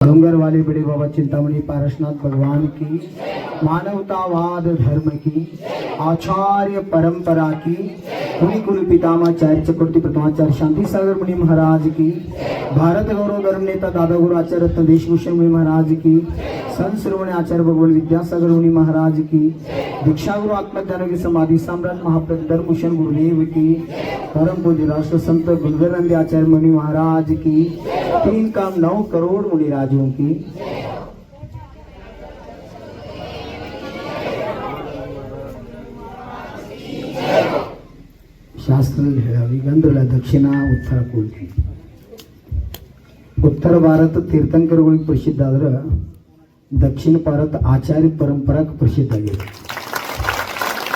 डोंगर वाले बड़े बाबा चिंतामणि पारसनाथ भगवान की, मानवतावाद धर्म की, आचार्य परंपरा की, मुनि कुल पितामहाचार्य चक्रवर्ती प्रथमाचार्य शांति सागर मुनि महाराज की, भारत गौरव धर्म नेता दादा गुरु आचार्य रत्न देशभूषण मुनि महाराज की, संत श्रवण आचार्य भगवान विद्यासागर मुनि महाराज की, दीक्षा गुरु आत्मज्ञान की समाधि सम्राट महाप्रभु धर्मभूषण गुरुदेव की, परम पूज्य राष्ट्र संत गुरुधरानंद आचार्य मुनि महाराज की, 3 काम 9 करोड़ मुनि राजों की, ಶಾಸ್ತ್ರ ಹೇಳಾವ ಈಗ ಅಂದ್ರಲ್ಲ ದಕ್ಷಿಣ ಉತ್ತರ ಕೂಡ್ತಿ ಉತ್ತರ ಭಾರತ ತೀರ್ಥಂಕರಗಳಿಗೆ ಪ್ರಸಿದ್ಧ ಆದ್ರೆ ದಕ್ಷಿಣ ಭಾರತ ಆಚಾರ್ಯ ಪರಂಪರಾಕ್ಕೆ ಪ್ರಸಿದ್ಧ ಆಗಿದೆ.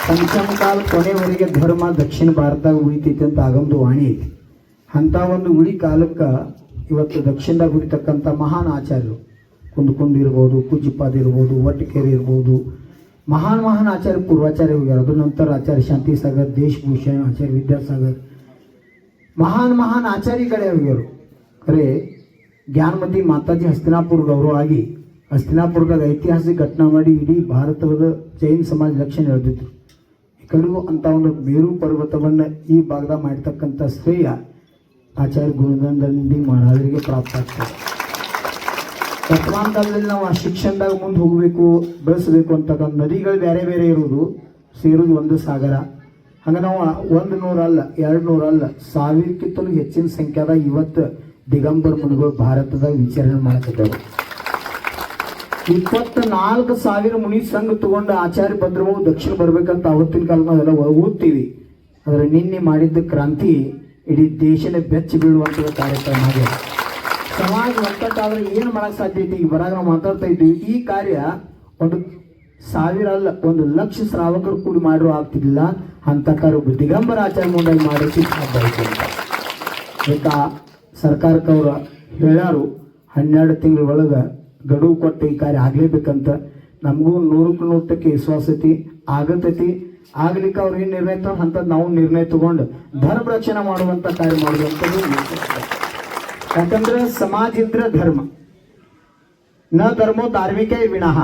ಪಂಚಮ ಕಾಲ ಕೊನೆವರೆಗೆ ಧರ್ಮ ದಕ್ಷಿಣ ಭಾರತದಾಗ ಉಳಿತೈತಿ ಅಂತ ಆಗಮದು ವಾಣಿ ಐತಿ. ಅಂತ ಒಂದು ಉಳಿ ಕಾಲಕ್ಕೆ ಇವತ್ತು ದಕ್ಷಿಣದಾಗ ಉಳಿತಕ್ಕಂಥ ಮಹಾನ್ ಆಚಾರ್ಯರು ಕುಂದಕುಂದ ಇರ್ಬೋದು, ಕುಜ್ಜಿಪಾದ ಇರ್ಬೋದು, ಒಟ್ಟಕೆರೆ ಇರ್ಬೋದು, ಮಹಾನ್ ಆಚಾರ್ಯ ಪೂರ್ವಾಚಾರ್ಯ ಹೋಗ್ಯಾರ. ಅದ್ರ ನಂತರ ಆಚಾರ್ಯ ಶಾಂತಿ ಸಾಗರ್, ದೇಶಭೂಷಣ್, ಆಚಾರ್ಯ ವಿದ್ಯಾಸಾಗರ್ ಮಹಾನ್ ಆಚಾರ್ಯಗಳೇ ಹೋಗ್ಯಾರು. ಖರೆ ಜ್ಞಾನಮತಿ ಮಾತಾಜಿ ಹಸ್ತಿನಾಪುರ ಗೌರವ ಆಗಿ ಹಸ್ತಿನಾಪುರದಾಗ ಐತಿಹಾಸಿಕ ಘಟನಾ ಮಾಡಿ ಇಡೀ ಭಾರತದ ಜೈನ ಸಮಾಜ ಲಕ್ಷಣ ಎಳೆದಿದ್ರು. ಈ ಕಡೆಗೂ ಅಂತ ಒಂದು ಮೇರು ಪರ್ವತವನ್ನು ಈ ಭಾಗದಾಗ ಮಾಡಿರ್ತಕ್ಕಂಥ ಶ್ರೇಯ ಆಚಾರ್ಯ ಗುರುನಂದನಂದಿ ಮಹಾರಾಜರಿಗೆ ಪ್ರಾಪ್ತ ಆಗ್ತದೆ. ವರ್ತಮಾನ ಕಾಲದಲ್ಲಿ ನಾವು ಆ ಶಿಕ್ಷಣದಾಗ ಮುಂದೆ ಹೋಗಬೇಕು, ಬೆಳೆಸಬೇಕು ಅಂತಕ್ಕಂಥ ನದಿಗಳು ಬೇರೆ ಬೇರೆ ಇರೋದು, ಸೇರೋದು ಒಂದು ಸಾಗರ. ಹಂಗೆ ನಾವು 100 ಅಲ್ಲ, 200 ಅಲ್ಲ, 1000ಕ್ಕಿಂತಲೂ ಹೆಚ್ಚಿನ ಸಂಖ್ಯಾದಾಗ ಇವತ್ತು ದಿಗಂಬರ ಮುನಿಗಳು ಭಾರತದಾಗ ವಿಚಾರಣೆ ಮಾಡ್ತಿದ್ದಾರೆ. 24,000 ಮುನಿ ಸಂಘ ತಗೊಂಡು ಆಚಾರ್ಯ ಬಂದ್ರು ದಕ್ಷಿಣ ಬರ್ಬೇಕಂತ ಅವತ್ತಿನ ಕಾಲ ನಾವೆಲ್ಲ ಓದ್ತೀವಿ. ಆದರೆ ನಿನ್ನೆ ಮಾಡಿದ್ದ ಕ್ರಾಂತಿ ಇಡೀ ದೇಶನೇ ಬೆಚ್ಚ ಬೀಳುವಂಥ ಕಾರ್ಯಕ್ರಮ ಆಗಿದೆ. ಸಮಾಜ ಒಕ್ಕಟ್ಟಾದ್ರೆ ಏನು ಮಾಡಕ್ಕೆ ಸಾಧ್ಯ ಐತಿ? ಈಗ ಬರಾಗ ನಾವು ಮಾತಾಡ್ತಾ ಇದ್ದೀವಿ. ಈ ಕಾರ್ಯ 1,000 ಅಲ್ಲ, 1,00,000 ಶ್ರಾವಕರು ಕೂಡಿ ಮಾಡಿರೋ ಆಗ್ತಿಲ್ಲ. ಅಂತ ಕಾರ್ಯ ದಿಗಂಬರ ಆಚಾರ್ಯ ಮುಂದಾಗಿ ಮಾಡೋಕ್ಕೆ ಸಾಧ್ಯ ಐತಿ ಅಂತ ಅದಕ್ಕೆ ಸರ್ಕಾರಕ್ಕೆ ಅವರು ಹೇಳ್ಯಾರು, 12 ತಿಂಗಳ ಒಳಗೆ ಗಡುವು ಕೊಟ್ಟು ಈ ಕಾರ್ಯ ಆಗಲೇಬೇಕಂತ. ನಮಗೂ 100% ವಿಶ್ವಾಸ ಐತಿ, ಆಗತೈತಿ. ಆಗ್ಲಿಕ್ಕೆ ಅವ್ರು ಏನು ನಿರ್ಣಯ ತಗೊಂಡು ಅಂಥದ್ದು ನಾವು ನಿರ್ಣಯ ತಗೊಂಡು ಧರ್ಮ ರಕ್ಷಣೆ ಮಾಡುವಂಥ ಕಾರ್ಯ ಮಾಡುವಂಥದ್ದು. ಯಾಕಂದ್ರೆ ಸಮಾಜ ಇದ್ರೆ ಧರ್ಮ, ನ ಧರ್ಮೋ ಧಾರ್ಮಿಕ ವಿನಃ.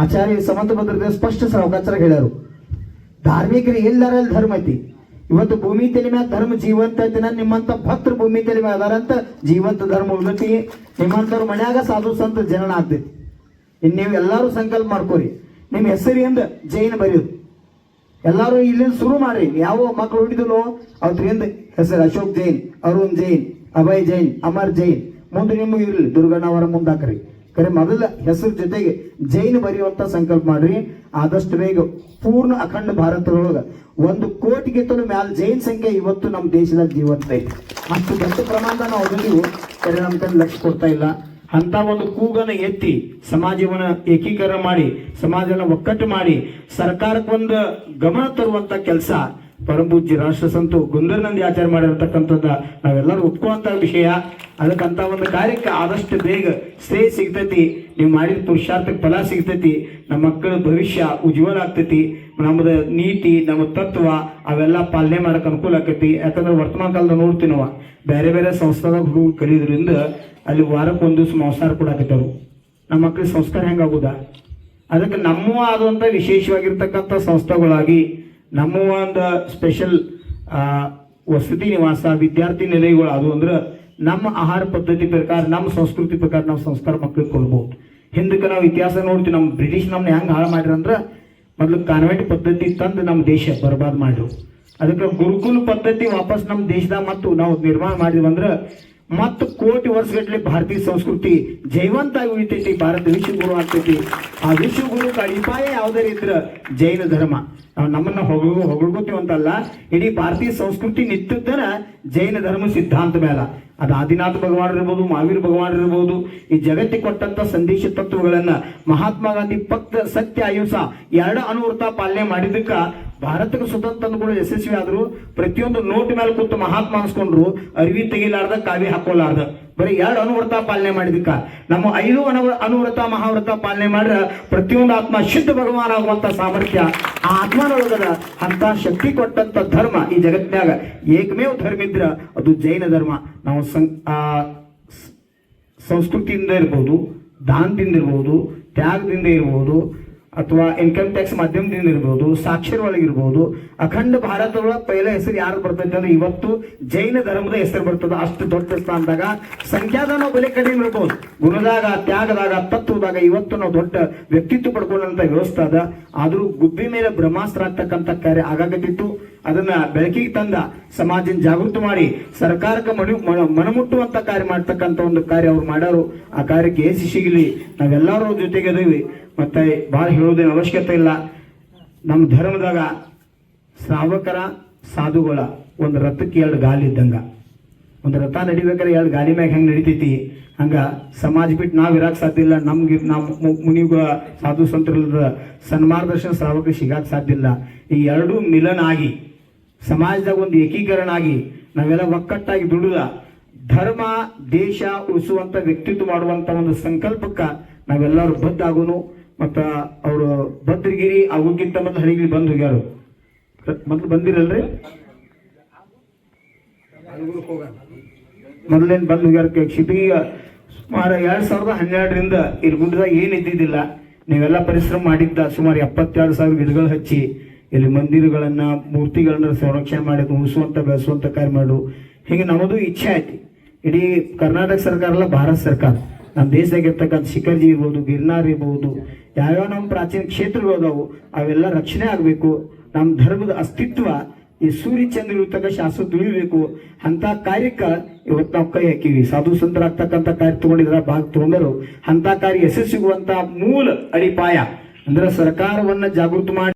ಆಚಾರ್ಯ ಸಮಂತ ಭದ್ರತೆ ಸ್ಪಷ್ಟ ಸಾವಕಾಚರ ಹೇಳ್ಯಾರು, ಧಾರ್ಮಿಕರು ಎಲ್ಲರಲ್ಲಿ ಧರ್ಮ ಐತಿ. ಇವತ್ತು ಭೂಮಿ ತಲೆ ಮ್ಯಾಗ ಧರ್ಮ ಜೀವಂತ ಐತಿ. ನಿಮ್ಮಂತ ಭಕ್ತರು ಭೂಮಿ ತಲೆ ಮ್ಯಾಗ ಅದಾರಂತ ಜೀವಂತ ಧರ್ಮ ಉಳಿದೈತಿ. ನಿಮ್ಮಂತವ್ರ ಮನ್ಯಾಗ ಸಾಧು ಸಂತ ಜನನ ಆಗ್ತೈತಿ. ಇನ್ನು ನೀವು ಎಲ್ಲರೂ ಸಂಕಲ್ಪ ಮಾಡ್ಕೋರಿ, ನಿಮ್ಮ ಹೆಸರಿಂದ ಜೈನ್ ಬರೆಯೋದು. ಎಲ್ಲರೂ ಇಲ್ಲಿಂದ ಶುರು ಮಾಡ್ರಿ. ಯಾವ ಮಕ್ಕಳು ಹುಟ್ಟಿದಲ್ಲೋ ಅವ್ರಿಂದ ಹೆಸರು ಅಶೋಕ್ ಜೈನ್, ಅರುಣ್ ಜೈನ್, ಅಭಯ್ ಜೈನ್, ಅಮರ್ ಜೈನ್. ಮುಂದೆ ನಿಮಗೆ ಇರಲಿ ದುರ್ಗಣ್ಣವರ ಮುಂದಾಕ್ರಿ. ಕರೆ ಮೊದಲ ಹೆಸರು ಜೊತೆಗೆ ಜೈನ್ ಬರೆಯುವಂತ ಸಂಕಲ್ಪ ಮಾಡ್ರಿ. ಆದಷ್ಟು ಬೇಗ ಪೂರ್ಣ ಅಖಂಡ ಭಾರತದೊಳಗೆ 1 ಕೋಟಿಗಿಂತಲೂ ಮ್ಯಾಲ ಜೈನ್ ಸಂಖ್ಯೆ ಇವತ್ತು ನಮ್ಮ ದೇಶದಾಗ ಜೀವಂತ ಐತಿ. ಅಷ್ಟು ದೊಡ್ಡ ಪ್ರಮಾಣದ ನಾವು ಅದನ್ನು ಕರೆ ನಮ್ಮ ಕಡೆ ಲಕ್ಷ್ಯ ಕೊಡ್ತಾ ಇಲ್ಲ. ಅಂತ ಒಂದು ಕೂಗನ್ನು ಎತ್ತಿ ಸಮಾಜವನ್ನ ಏಕೀಕರಣ ಮಾಡಿ, ಸಮಾಜನ ಒಕ್ಕಟ್ಟು ಮಾಡಿ, ಸರ್ಕಾರಕ್ಕೆ ಒಂದು ಗಮನ ತರುವಂತ ಕೆಲಸ ಪರಮಪೂಜ್ಯ ರಾಷ್ಟ್ರ ಸಂತು ಗುರುಧರಾನಂದ ಆಚಾರ್ಯ ಮಾಡಿರತಕ್ಕಂಥದ್ದ ನಾವೆಲ್ಲರೂ ಒಪ್ಕೊಳ್ಳುವಂತ ವಿಷಯ. ಅದಕ್ಕಂತ ಒಂದು ಕಾರ್ಯಕ್ಕೆ ಆದಷ್ಟು ಬೇಗ ಶ್ರೇಯ ಸಿಗ್ತೈತಿ. ನೀವು ಮಾಡಿದ ಪುರುಷಾರ್ಥಕ್ಕೆ ಫಲ ಸಿಗ್ತೈತಿ. ನಮ್ಮ ಮಕ್ಕಳ ಭವಿಷ್ಯ ಉಜ್ವಲ ಆಗ್ತೈತಿ. ನಮ್ಮದು ನೀತಿ, ನಮ್ಮ ತತ್ವ ಅವೆಲ್ಲ ಪಾಲನೆ ಮಾಡಕ್ಕೆ ಅನುಕೂಲ ಆಕೈತಿ. ಯಾಕಂದ್ರೆ ವರ್ತಮಾನ ಕಾಲದ ನೋಡ್ತೀವಿ ನಾವು ಬೇರೆ ಬೇರೆ ಸಂಸ್ಥಾದಾಗ ಹುಡುಗರು ಕಲಿಯೋದ್ರಿಂದ ಅಲ್ಲಿ ವಾರಕ್ಕೆ 1 ದಿವಸ ಮಾಂಸಾಹಾರ ಕೂಡ ಹಾಕತ್ತರು. ನಮ್ಮ ಮಕ್ಕಳಿಗೆ ಸಂಸ್ಕಾರ ಹೆಂಗಾಗುದಾ? ಅದಕ್ಕೆ ನಮ್ಮ ಆದಂಥ ವಿಶೇಷವಾಗಿರ್ತಕ್ಕಂಥ ಸಂಸ್ಥೆಗಳಾಗಿ ನಮ್ಮ ಒಂದು ಸ್ಪೆಷಲ್ ವಸತಿ ನಿವಾಸ, ವಿದ್ಯಾರ್ಥಿ ನಿಲಯಗಳು ಅದು ಅಂದ್ರೆ ನಮ್ಮ ಆಹಾರ ಪದ್ಧತಿ ಪ್ರಕಾರ, ನಮ್ಮ ಸಂಸ್ಕೃತಿ ಪ್ರಕಾರ ನಾವು ಸಂಸ್ಕಾರ ಮಕ್ಕಳಿಗೆ ಕೊಡ್ಬೋದು. ಹಿಂದಕ್ಕೆ ನಾವು ಇತಿಹಾಸ ನೋಡ್ತೀವಿ. ನಮ್ಮ ಬ್ರಿಟಿಷ್ ನಮ್ಮನ್ನ ಹೆಂಗೆ ಹಾಳು ಮಾಡಿರಂದ್ರೆ ಮೊದಲು ಕಾನ್ವೆಂಟ್ ಪದ್ಧತಿ ತಂದು ನಮ್ಮ ದೇಶ ಬರ್ಬಾದ್ ಮಾಡಿದ್ರು. ಅದಕ್ಕೆ ಗುರುಕುಲ ಪದ್ಧತಿ ವಾಪಸ್ ನಮ್ಮ ದೇಶದಾಗ ಮತ್ತು ನಾವು ನಿರ್ಮಾಣ ಮಾಡಿದ್ವಂದ್ರೆ ಮತ್ತು ಕೋಟಿ ವರ್ಷಗಟ್ಟಲೆ ಭಾರತೀಯ ಸಂಸ್ಕೃತಿ ಜೈವಂತಾಗಿ ಉಳಿತೈತಿ. ಭಾರತ ವಿಶ್ವಗುರು ಆಗ್ತೈತಿ. ಆ ವಿಶ್ವಗುರುಕ್ಕೆ ಅಡಿಪಾಯ ಯಾವ್ದಾರ ಇದ್ರ ಜೈನ ಧರ್ಮ. ನಾವು ನಮ್ಮನ್ನ ಹೊಗಳ್ಕೋತೀವಂತಲ್ಲ, ಇಡೀ ಭಾರತೀಯ ಸಂಸ್ಕೃತಿ ನಿಂತದ್ದನ ಜೈನ ಧರ್ಮ ಸಿದ್ಧಾಂತ ಮೇಲೆ. ಅದು ಆದಿನಾಥ ಭಗವಾನ್ ಇರ್ಬೋದು, ಮಹಾವೀರ ಭಗವಾನ್ ಇರ್ಬೋದು, ಈ ಜಗತ್ತಿಗೆ ಕೊಟ್ಟಂತ ಸಂದೇಶ ತತ್ವಗಳನ್ನ ಮಹಾತ್ಮ ಗಾಂಧಿ ಪಕ್ತ ಸತ್ಯ ಅಹಿಂಸಾ 2 ಅನುವೃತ್ತ ಪಾಲನೆ ಮಾಡಿದ್ದಕ್ಕ ಭಾರತಕ್ಕೆ ಸ್ವತಂತ್ರ ತಂದುಕೊಂಡು ಯಶಸ್ವಿ ಆದ್ರು. ಪ್ರತಿಯೊಂದು ನೋಟ್ ಮೇಲೆ ಕೂತು ಮಹಾತ್ಮ ಅನ್ಸ್ಕೊಂಡ್ರು. ಅರಿವಿ ತೆಗಿಲಾರ್ದ, ಕಾವಿ ಹಾಕೋಲಾರ್ದ, ಬರೀ 2 ಅನುವೃತ್ತ ಪಾಲನೆ ಮಾಡಿದಕ್ಕ ನಮ್ಮ 5 ಅನುವೃತ್ತ ಮಹಾವ್ರತ ಪಾಲನೆ ಮಾಡ್ರ ಪ್ರತಿಯೊಂದು ಆತ್ಮ ಶುದ್ಧ ಭಗವಾನ್ ಆಗುವಂತ ಸಾಮರ್ಥ್ಯ ಆ ಆತ್ಮನೊಳಗದ ಅಂತ ಶಕ್ತಿ ಕೊಟ್ಟಂತ ಧರ್ಮ ಈ ಜಗತ್ತಿನಾಗ ಏಕಮೇವ ಧರ್ಮ ಇದ್ರ ಅದು ಜೈನ ಧರ್ಮ. ನಾವು ಸಂಸ್ಕೃತಿಯಿಂದ ಇರ್ಬೋದು, ದಾನದಿಂದ ಇರ್ಬೋದು, ತ್ಯಾಗದಿಂದ ಇರ್ಬೋದು, ಅಥವಾ ಇನ್ಕಮ್ ಟ್ಯಾಕ್ಸ್ ಮಾಧ್ಯಮದಿಂದ ಇರ್ಬೋದು, ಸಾಕ್ಷರ ಒಳಗಿರ್ಬೋದು, ಅಖಂಡ ಭಾರತದ ಪೈಲ ಹೆಸರು ಯಾರು ಬರ್ತೈತೆ ಅಂದ್ರೆ ಇವತ್ತು ಜೈನ ಧರ್ಮದ ಹೆಸರು ಬರ್ತದ. ಅಷ್ಟು ದೊಡ್ಡ ಸ್ಥಾನದಾಗ ಸಂಖ್ಯಾದ ನಾವು ಬೆಲೆ ಕಡಿಮೆ ಇರ್ಬೋದು, ಗುಣದಾಗ, ತ್ಯಾಗದಾಗ, ತತ್ವದಾಗ ಇವತ್ತು ನಾವು ದೊಡ್ಡ ವ್ಯಕ್ತಿತ್ವ ಪಡ್ಕೊಳ್ಳೋಂಥ ವ್ಯವಸ್ಥೆ ಅದ. ಆದ್ರೂ ಗುಬ್ಬಿ ಮೇಲೆ ಬ್ರಹ್ಮಾಸ್ತ್ರ ಆಗ್ತಕ್ಕಂಥ ಕಾರ್ಯ ಆಗಾಗತ್ತಿತ್ತು. ಅದನ್ನ ಬೆಳಕಿಗೆ ತಂದ ಸಮಾಜನ ಜಾಗೃತಿ ಮಾಡಿ ಸರ್ಕಾರಕ್ಕೆ ಮನಮುಟ್ಟುವಂತ ಕಾರ್ಯ ಮಾಡ್ತಕ್ಕಂಥ ಒಂದು ಕಾರ್ಯ ಅವ್ರು ಮಾಡ್ಯಾರು. ಆ ಕಾರ್ಯಕ್ಕೆ ಯಶಸ್ಸು ಸಿಗಲಿ, ನಾವೆಲ್ಲರೂ ಜೊತೆಗೆ ಅದೀವಿ. ಮತ್ತೆ ಭಾಳ ಹೇಳೋದೇನು ಅವಶ್ಯಕತೆ ಇಲ್ಲ. ನಮ್ಮ ಧರ್ಮದಾಗ ಶ್ರಾವಕರ ಸಾಧುಗಳ ಒಂದು ರಥಕ್ಕೆ 2 ಗಾಲಿ ಇದ್ದಂಗ. ಒಂದು ರಥ ನಡಿಬೇಕಾದ್ರೆ 2 ಗಾಲಿ ಮ್ಯಾಗ ಹೆಂಗೆ ನಡಿತೈತಿ ಹಂಗ ಸಮಾಜ ಬಿಟ್ಟು ನಾವು ಇರಕ್ಕೆ ಸಾಧ್ಯ ಇಲ್ಲ. ನಮ್ಗೆ ನಮ್ಮ ಮುನಿಗಳ ಸಾಧು ಸಂತರ ಸನ್ಮಾರ್ಗದರ್ಶನ ಶ್ರಾವಕ ಸಿಗಕ್ಕೆ ಸಾಧ್ಯ ಇಲ್ಲ. ಈ ಎರಡೂ ಮಿಲನ ಆಗಿ ಸಮಾಜದಾಗ ಒಂದು ಏಕೀಕರಣ ಆಗಿ ನಾವೆಲ್ಲ ಒಕ್ಕಟ್ಟಾಗಿ ದುಡಿದ ಧರ್ಮ ದೇಶ ಉಳಿಸುವಂತ ವ್ಯಕ್ತಿತ್ವ ಮಾಡುವಂತ ಒಂದು ಸಂಕಲ್ಪಕ್ಕೆ ನಾವೆಲ್ಲರೂ ಬದ್ಧ ಆಗೋನು. ಮತ್ತು ಅವರು ಭದ್ರಗಿರಿ ಆಗೋಕ್ಕಿಂತ ಮೊದಲು ಹಳಿಗಿರಿ ಬಂದು ಹೋಗ್ಯಾರು. ಮೊದಲು ಬಂದಿರಲ್ರಿ, ಮೊದಲೇನು ಬಂದು ಹೋಗ್ಯಾರ. ಕ್ಷಿಪಿಗೆ ಸುಮಾರು 2012ರಿಂದ ಇಲ್ಲಿ ಗುಡ್ಡದಾಗ ಏನು ಇದ್ದಿದ್ದಿಲ್ಲ. ನೀವೆಲ್ಲ ಪರಿಶ್ರಮ ಮಾಡಿದ್ದ ಸುಮಾರು 72,000 ಗಿಡಗಳು ಹಚ್ಚಿ ಇಲ್ಲಿ ಮಂದಿರಗಳನ್ನ ಮೂರ್ತಿಗಳನ್ನ ಸಂರಕ್ಷಣೆ ಮಾಡಿ ಉಳಿಸುವಂತ ಬೆಳೆಸುವಂತ ಕಾರ್ಯ ಮಾಡು. ಹೀಗೆ ನಮ್ಮದು ಇಚ್ಛೆ ಐತಿ. ಇಡೀ ಕರ್ನಾಟಕ ಸರ್ಕಾರ ಅಲ್ಲ, ಭಾರತ ಸರ್ಕಾರ ನಮ್ಮ ದೇಶದಾಗ ಇರ್ತಕ್ಕಂಥ ಶಿಖರ್ಜಿ ಇರ್ಬೋದು, ಗಿರ್ನಾರ್ ಇರ್ಬೋದು, ಯಾವ್ಯಾವ ನಮ್ಮ ಪ್ರಾಚೀನ ಕ್ಷೇತ್ರಗಳು ಅದಾವು ಅವೆಲ್ಲ ರಕ್ಷಣೆ ಆಗಬೇಕು. ನಮ್ಮ ಧರ್ಮದ ಅಸ್ತಿತ್ವ ಈ ಸೂರ್ಯ ಚಂದ್ರ ಇರ್ತಕ್ಕ ಶಾಶ್ವತ ಉಳಿಬೇಕು. ಅಂತ ಕಾರ್ಯಕ್ಕೆ ಇವತ್ತು ನಾವು ಕೈ ಹಾಕಿವಿ. ಸಾಧು ಸಂತರಾಗ್ತಕ್ಕಂಥ ಕಾರ್ಯ ತಗೊಂಡಿದ್ರ ಭಾಗ ತಗೊಂಡರು. ಅಂತ ಕಾರ್ಯ ಯಶಸ್ಸು ಸಿಗುವಂತ ಮೂಲ ಅಡಿಪಾಯ ಅಂದ್ರೆ ಸರ್ಕಾರವನ್ನ ಜಾಗೃತಿ ಮಾಡಿ